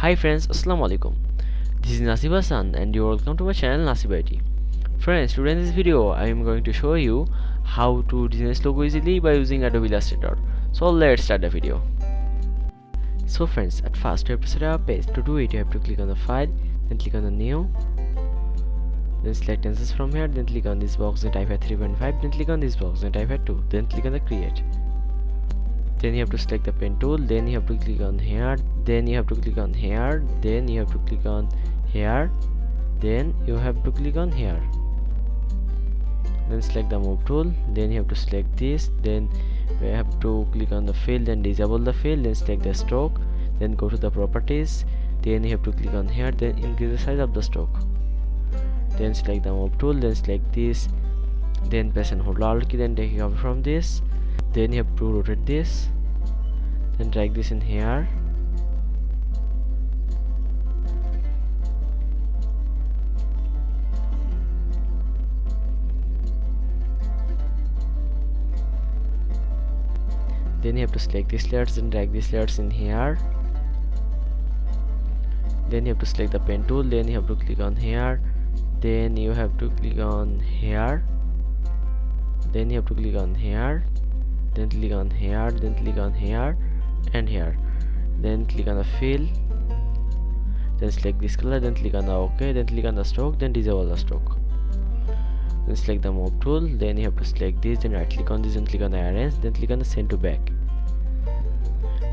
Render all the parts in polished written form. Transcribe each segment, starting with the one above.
Hi friends, Assalamu alaikum. This is Nasib and you're welcome to my channel Nasib IT. Friends, today in this video I am going to show you how to design this logo easily by using Adobe Illustrator. So let's start the video. So friends, at first you have to set up a page. To do it, you have to click on the file, then click on the new, then select answers from here, then click on this box and type at 3.5, then click on this box and type at 2, then click on the create. Then you have to select the pen tool, then you have to click on here, then you have to click on here, then you have to click on here, then you have to click on here, then select the move tool, then you have to select this, then we have to click on the fill, then disable the fill, then select the stroke, then go to the properties, then you have to click on here, then increase the size of the stroke, then select the move tool, then select this, then press and hold Alt key, then take it off from this, then you have to rotate this, then drag this in here, then you have to select these layers and drag these layers in here, then you have to select the pen tool, then you have to click on here, then you have to click on here, then you have to click on here, then click on here, then click on here and here, then click on the fill, then select this color, then click on the OK, then click on the stroke, then disable the stroke, then select the move tool, then you have to select this, then right click on this and click on the arrange, then click on the send to back,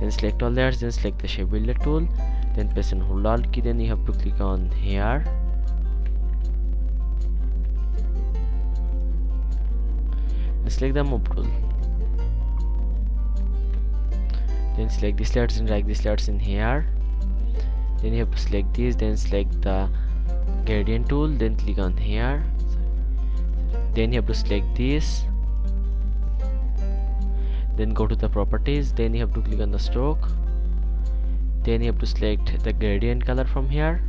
then select all layers, then select the shape builder tool, then press and hold Alt key, then you have to click on here, then select the move tool, then select these layers and drag these layers in here, then you have to select this, then select the gradient tool, then click on here, then you have to select this, then go to the properties, then you have to click on the stroke, then you have to select the gradient color from here,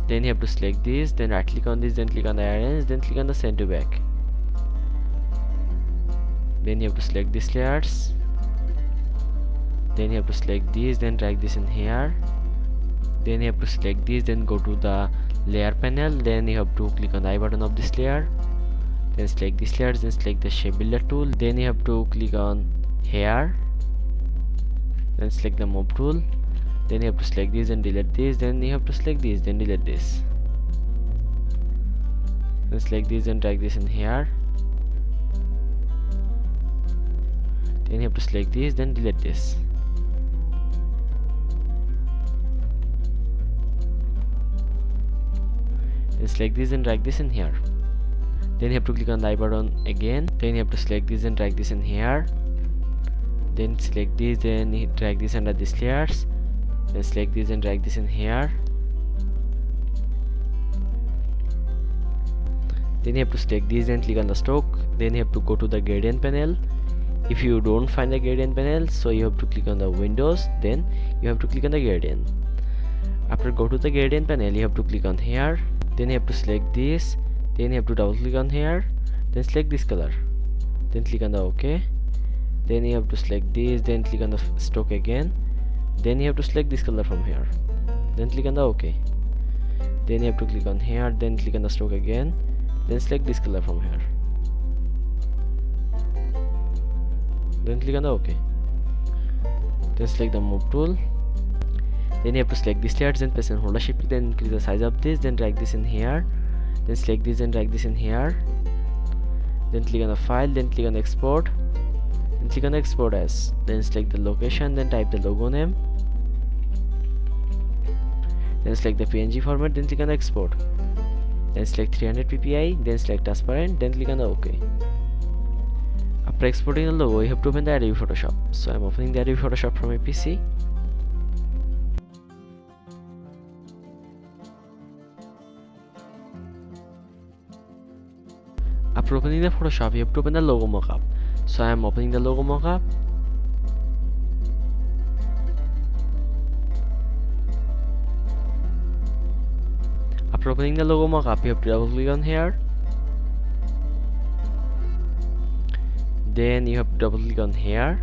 then you have to select this, then right click on this, then click on the arrange, then click on the send to back, then you have to select these layers, then you have to select these, then drag this in here, then you have to select this, then go to the layer panel, then you have to click on the I button of this layer, then select these layers, then select the shape builder tool, then you have to click on here, then select the move tool, then you have to select this and delete this, then you have to select this, then delete this, then select this and drag this in here, then you have to select this, then delete this, then select this and drag this in here, then you have to click on the I button again, then you have to select this and drag this in here, then select this, then drag this under these layers, then select this and drag this in here, then you have to select this and click on the stroke, then you have to go to the gradient panel. If you don't find the gradient panel, so you have to click on the windows, then you have to click on the gradient. After go to the gradient panel, you have to click on here, then you have to select this, then you have to double click on here, then select this color, then click on the OK, then you have to select this, then click on the stroke again, then you have to select this color from here, then click on the OK, then you have to click on here, then click on the stroke again, then select this color from here, then click on the OK, then select the move tool, then you have to select these layers and press and hold the shift key, then increase the size of this, then drag this in here, then select this and drag this in here, then click on the file, then click on export, then click on export as, then select the location, then type the logo name, then select the PNG format, then click on export, then select 300 ppi, then select transparent, then click on the OK. After exporting the logo, you have to open the Adobe Photoshop. So I'm opening the Adobe Photoshop from my PC. After opening the Photoshop, you have to open the logo mockup. So I am opening the logo mockup. After opening the logo mockup, you have to double click on here, then you have to double click on here,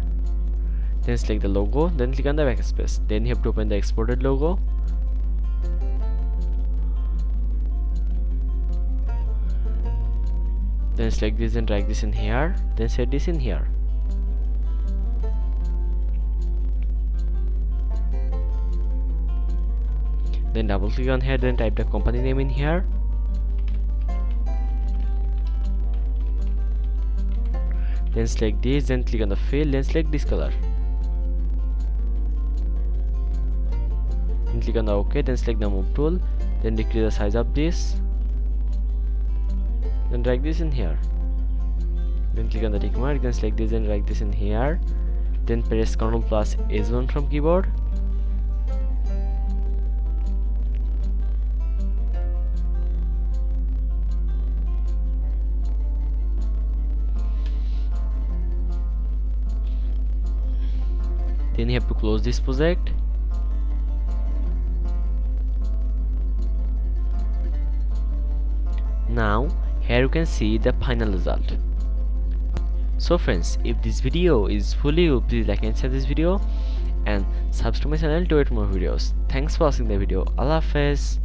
Then select the logo, then click on the backspace. Then you have to open the exported logo. Then select this and drag this in here, then set this in here. Then double click on here, then type the company name in here. Then select this, then click on the fill, then select this color. Then click on the OK, then select the move tool, then decrease the size of this. Then drag this in here. Then click on the tick mark, then select this and drag this in here. Then press Ctrl plus S1 from keyboard. Then you have to close this project. Now here you can see the final result. So friends, if this video is fully useful, please like and share this video and subscribe to my channel to get more videos. Thanks for watching the video. Allah Hafiz.